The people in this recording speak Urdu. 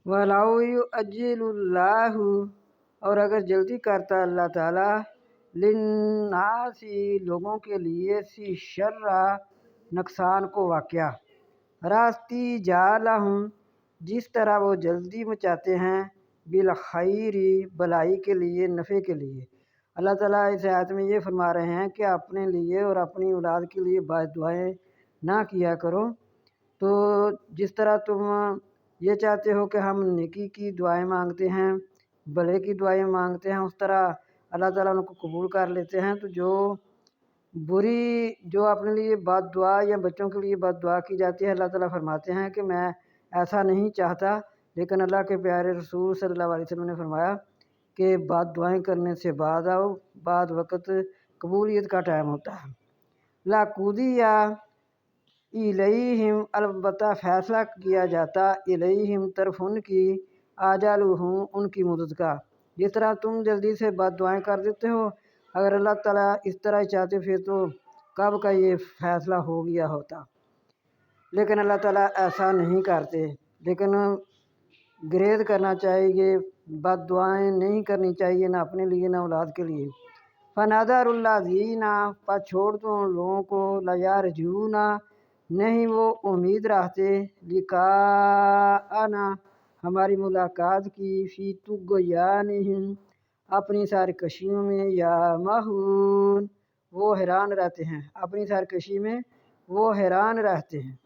وَلَوْ يُعَجِّلُ اللَّهُ، اور اگر جلدی کرتا اللہ تعالیٰ، لِلنَّاسِ لوگوں کے لیے، شر نقصان کو، واقعہ، راستی جالہم جس طرح وہ جلدی مچاتے ہیں، بالخیر بلائی کے لیے، نفع کے لیے۔ اللہ تعالیٰ اس آیت میں یہ فرما رہے ہیں کہ اپنے لیے اور اپنی اولاد کے لیے بد دعائیں نہ کیا کرو۔ تو جس طرح تم یہ چاہتے ہو کہ ہم نیکی کی دعائیں مانگتے ہیں، بھلے کی دعائیں مانگتے ہیں، اس طرح اللہ تعالیٰ ان کو قبول کر لیتے ہیں۔ تو جو اپنے لیے بد دعا یا بچوں کے لیے بد دعا کی جاتی ہے، اللہ تعالیٰ فرماتے ہیں کہ میں ایسا نہیں چاہتا، لیکن اللہ کے پیارے رسول صلی اللہ علیہ وسلم نے فرمایا کہ بد دعائیں کرنے سے بعد آؤ، بعد وقت قبولیت کا ٹائم ہوتا ہے۔ لَقُضِیَ اِلَیہم، البتہ فیصلہ کیا جاتا، اِلَیہم طرف ان کی، آجالہم ان کی مدت کا۔ جس طرح تم جلدی سے بد دعائیں کر دیتے ہو، اگر اللہ تعالیٰ اس طرح ہی چاہتے پھر تو کب کا یہ فیصلہ ہو گیا ہوتا، لیکن اللہ تعالیٰ ایسا نہیں کرتے۔ لیکن گریز کرنا چاہیے، بد دعائیں نہیں کرنی چاہیے، نہ اپنے لیے نہ اولاد کے لیے۔ فَنَذَرُ الَّذِينَ، پس چھوڑ دو ان لوگوں کو، لَا يَرْجُونَ نہیں وہ امید رہتے، لِقَاءَنَا ہماری ملاقات کی، فِي طُغْيَانِهِمْ اپنی سرکشیوں میں، یَعْمَہُونَ وہ حیران رہتے ہیں، اپنی سرکشی میں وہ حیران رہتے ہیں۔